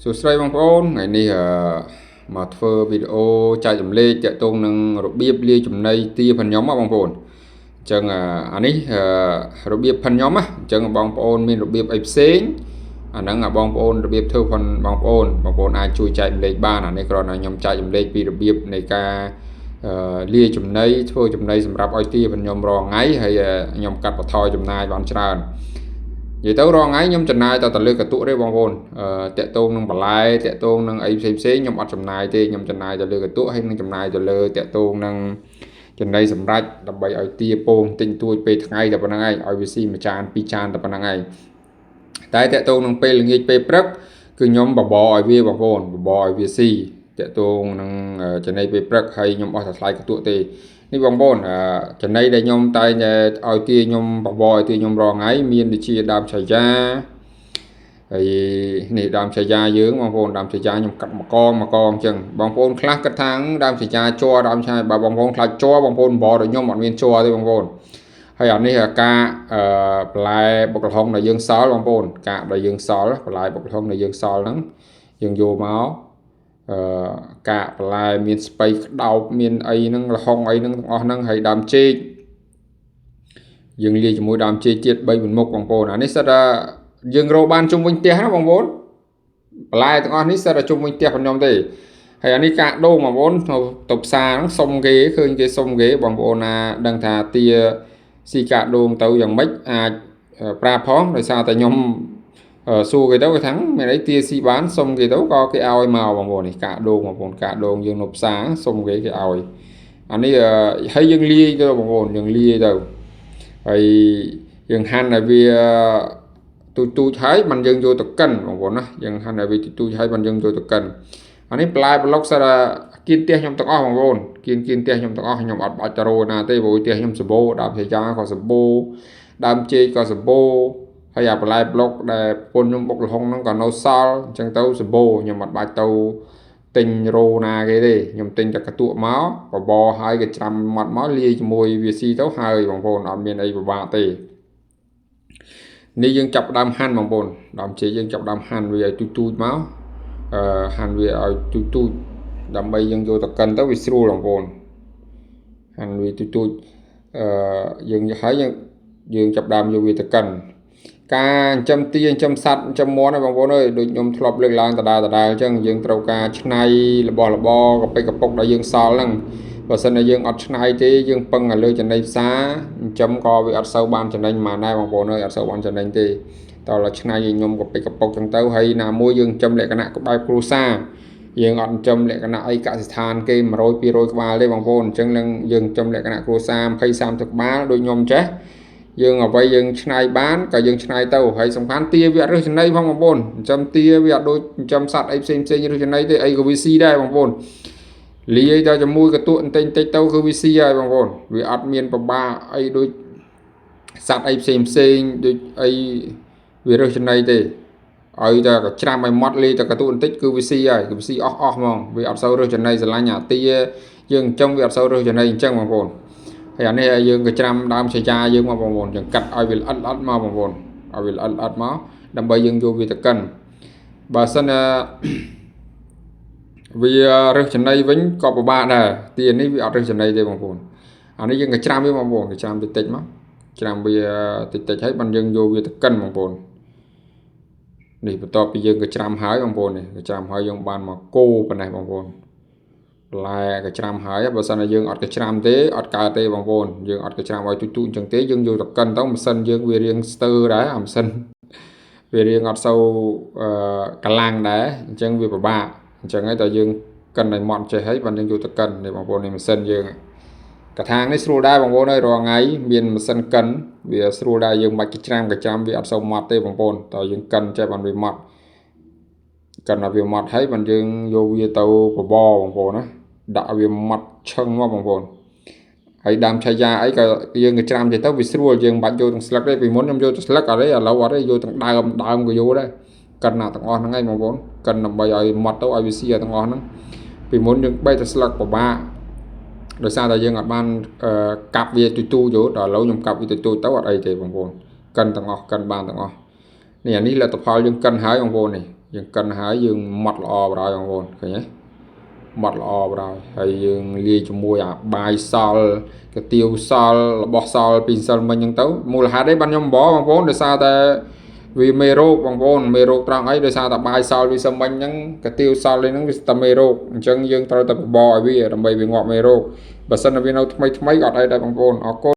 សួស្តីបងប្អូនថ្ងៃនេះមកធ្វើវីដេអូចែកចម្លែកទាក់ទងនឹងរបៀបលាយចំណីទាផាន់ខ្ញុំបងប្អូនអញ្ចឹងអានេះរបៀបផាន់ខ្ញុំអញ្ចឹងបងប្អូនមានរបៀបអីផ្សេងអាហ្នឹងបងប្អូនរបៀបធ្វើផាន់បងប្អូនអាចជួយចែកចម្លែកបានអានេះគ្រាន់តែខ្ញុំចែកចម្លែកពីរបៀបនៃការលាយចំណីធ្វើចំណីសម្រាប់ឲ្យទាផាន់ខ្ញុំរាល់ថ្ងៃហើយខ្ញុំកាត់បន្ថយចំណាយបានច្រើននិយាយទៅរាល់ថ្ងៃខ្ញុំចំណាយតែលើកន្ទក់ទេបងប្អូនតាក់ទងនឹងបន្លែតាក់ទងនឹងអីផ្សេងខ្ញុំអត់ចំណាយទេខ្ញុំចំណាយទៅលើកន្ទក់ហើយនឹងចំណាយទៅលើតាក់ទងនឹងចំណីសម្រាប់ដើម្បីឲ្យទាពងទិញទួចពេលថ្ងៃតែប៉ុណ្្នឹងឯងឲ្យវាស៊ីមួយចានពីរចានតែប៉ុណ្្នឹងឯងតែតាក់ទងនឹងពេលល្ងាចពេលព្រឹកគឺខ្ញុំបបរឲ្យវាបងប្អូនបបរឲ្យវាស៊ីតាក់ទងនឹងចំណីពេលព្រឹកហើយខ្ញុំអស់តែថ្លៃកន្ទក់ទេនេះបងប្អូនចំណីដែលខ្ញុំតែងឲ្យទាខ្ញុំបបរឲ្យទាខ្ញុំរាល់ថ្ងៃមានដូចជាដើមឆាយាហើយនេះដើមឆាយាយើងបងប្អូនដើមឆាយាខ្ញុំកាត់មកកអញ្ចឹងបងប្អូនខ្លះគិតថាដើមឆាយាជ័រដើមឆាបើបងប្អូនខ្លាចជ័របងប្អូនបបរឲ្យខ្ញុំអត់មានជ័រទេបងប្អូនហើយអានេះការបន្លែបុកល្ហុងដែលយើងសល់បងប្អូនកាកដែលយើងសល់បន្លែបុកល្ហុងដែលយើងសល់ហ្នឹងយើងយកមកកាកបន្លែមានស្ពៃក្តោបមានអីហ្នឹងល្ហុងអីហ្នឹងទាំងអស់ហ្នឹងហើយដើមចេកយើងលាយជាមួយដើមចេកទៀត3 មុខបងប្អូនអានេះសិតថាយើងរកបានជុំវិញផ្ទះណាបងប្អូនបន្លែទាំងអស់នេះសិតតែជុំវិញផ្ទះខ្ញុំទេហើយអានេះកាកដូងបងប្អូនទៅផ្សារហ្នឹងសុំគេឃើញគេសុំគេបងប្អូនណាដឹងថាទាស៊ីកាកដូងទៅយ៉ាងម៉េចអាចប្រាប់ផងដោយសារតែខ្ញុំសួរគេទៅគេថាមានអីទាស៊ីបានសុំគេទៅក៏គេឲ្យមកបងប្អូននេះកាកដូងបងប្អូនកាកដូងយើងនៅផ្សារសុំគេឲ្យអានេះហើយយើងលាយទៅបងប្អូនយើងលាយទៅហើយយើងហាន់ឲ្យវាទូចហើយបានយើងយកទៅកិនបងប្អូនណាយើងហាន់ឲ្យវាទូចហើយបានយើងយកទៅកិនអានេះបន្លែប្លុកសិតគៀនផ្ទះខ្ញុំទាំងអស់បងប្អូនគៀនផ្ទះខ្ញុំទាំងអស់ខ្ញុំអត់បាច់ទៅរកណាទេព្រោះផ្ទះខ្ញុំសម្បូរដើមឆាយាក៏សម្បូរដើមចេកក៏សម្បូរហើយអាបន្លែប្លុកដែលប្រពន្ធខ្ញុំបុកល្ហុងហ្នឹងក៏នៅសល់អញ្ចឹងទៅសម្បូរខ្ញុំអត់បាច់ទៅទិញរោណាគេទេខ្ញុំទិញតែកន្ទក់មកបបរហើយគេច្រាំម៉ត់មកលាយជាមួយវាស៊ីទៅហើយបងប្អូនអត់មានអីពិបាកទេនេះយើងចាប់ដើមហាន់បងប្អូនដើមចេកយើងចាប់ដើមហាន់វាឲ្យទូចមកហាន់វាឲ្យទូចដើម្បីយើងយកទៅកិនទៅវាស្រួលបងប្អូនហាន់វាទូចយើងហើយយើងចាប់ដើមយកវាទៅកិនការចិញ្ចឹមទាចិញ្ចឹមសត្វចិញ្ចឹមមាន់ហ្នឹងបងប្អូនអើយដូចខ្ញុំធ្លាប់លើកឡើងដដែលអញ្ចឹងយើងត្រូវការច្នៃរបស់របរកប៉ិកកពុកដែលយើងសល់ហ្នឹងបើសិនតែយើងអត់ច្នៃទេយើងពឹងឲ្យលើចំណីផ្សារចិញ្ចឹមក៏វាអត់សូវបានចំណេញប៉ុន្មានដែរបងប្អូនអើយអត់សូវបានចំណេញទេតើច្នៃឲ្យខ្ញុំកប៉ិកកពុកចឹងទៅហើយណាមួយយើងចិញ្ចឹមលក្ខណៈបែបគ្រួសារយើងអត់ចិញ្ចឹមលក្ខណៈអីកសិដ្ឋានគេ100 200ក្បាលទេបងប្អូនអញ្ចឹងនឹងយើងចិញ្ចឹមលក្ខណៈគ្រួសារ20 30ក្បាលដូចខ្ញុំចេះយើងអ្វីយើងឆ្នៃបានក៏យើងឆ្នៃទៅហើយសំខាន់ទាវាអត់រើសចំណីផងបងប្អូនចិញ្ចឹមទាវាអត់ដូចចិញ្ចឹមសត្វអីផ្សេងរើសចំណីទេអីក៏វាស៊ីដែរបងប្អូនលាយទៅជាមួយកន្ទក់បន្តិចទៅគឺវាស៊ីហើយបងប្អូនវាអត់មានពិបាកអីដូចសត្វអីផ្សេងដូចអីវារើសចំណីទេឲ្យតែក៏ច្រាំឲ្យម៉ត់លាយតែកន្ទក់បន្តិចគឺវាស៊ីហើយគឺវាស៊ីអស់ហ្មងវាអត់សូវរើសចំណីស្រឡាញ់អាទាយើងចិញ្ចឹមវាអត់សូវរើសចំណីអញ្ចឹងបងប្អូនហើយអានេះយើងក៏ច្រាំដើមឆាយាយើងមកបងប្អូនយើងកាត់ឲ្យវាល្អិតមកបងប្អូនឲ្យវាល្អិតមកដើម្បីយើងយកវាទៅកិនបើសិនវារើសចំណីវិញក៏ពិបាកដែរទានេះវាអត់រើសចំណីទេបងប្អូនអានេះយើងក៏ច្រាំវាបងប្អូនក៏ច្រាំតិចមកច្រាំវាតិចហើយបានយើងយកវាទៅកិនបងប្អូននេះបន្ទាប់ពីយើងក៏ច្រាំហើយបងប្អូននេះក៏ច្រាំហើយយើងបានមកកូរប៉ុណ្ណេះបងប្អូនបន្លែក៏ច្រាំហើយបើសិនតែយើងអត់ក៏ច្រាំទេអត់កើតទេបងប្អូនយើងអត់ក៏ច្រាំឲ្យទូចអញ្ចឹងទេយើងយកទៅកិនទៅម៉ាស៊ីនយើងវារៀងស្ទើរដែរអាម៉ាស៊ីនវារៀងអត់សូវកម្លាំងដែរអញ្ចឹងវាពិបាកអញ្ចឹងហើយតែយើងកិនឲ្យម៉ត់ចេះហើយបានយើងយកទៅកិននេះបងប្អូននេះម៉ាស៊ីនយើងកថាងនេះស្រួលដែរបងប្អូនហើយរាល់ថ្ងៃមានម៉ាស៊ីនកិនវាស្រួលដែរយើងមិនបាច់ច្រាំវាអត់សូវម៉ត់ទេបងប្អូនតើយើងកិនចេះបានវាម៉ត់កិនឲ្យវាម៉ត់ហើយបានយើងយកវាទៅបបរបងប្អូនណាដាក់ឲ្យវាម៉ត់ឈឹងមកបងប្អូនហើយដើមឆាយាអីក៏យើងក៏ច្រាំចេះទៅវាស្រួលយើងមិនបាច់យកទាំងស្លឹកទេពីមុនខ្ញុំយកទាំងស្លឹកអត់ទេឥឡូវអត់ទេយកទាំងដើមក៏យកដែរកិនណាទាំងអស់ហ្នឹងឯងបងប្អូនកិនដើម្បីឲ្យម៉ត់ទៅឲ្យវាស៊ីទាំងអស់ហ្នឹងពីមុនយើងបែកតែស្លឹកពិបាកដោយសារតែយើងអត់បានកាប់វាទូយកដល់ឥឡូវខ្ញុំកាប់វាទូទៅអត់អីទេបងប្អូនកិនទាំងអស់កិនបានទាំងអស់នេះអានេះលទ្ធផលយើងកិនហើយបងប្អូននេះ យើងកិនហើយយើងម៉ត់ល្អបណ្ដោយបងប្អូនឃើញទេម៉ត់ល្អបណ្ដោយហើយយើងលាយជាមួយអាបាយសល់កាទៀវសល់របស់សល់ពីសិលមិញហ្នឹងទៅមូលហេតុអីបានខ្ញុំបងប្អូនដោយសារតែវាមេរោគបងប្អូនមេរោគត្រង់អីដោយសារតែបាយសល់ពីសិលមិញហ្នឹងកាទៀវសល់ហ្នឹងវាតែមេរោគអញ្ចឹងយើងត្រូវតែបបរឲ្យវាដើម្បីវាងាប់មេរោគបើសិនតែវានៅថ្មីអត់អីដែរបងប្អូនអរគុណ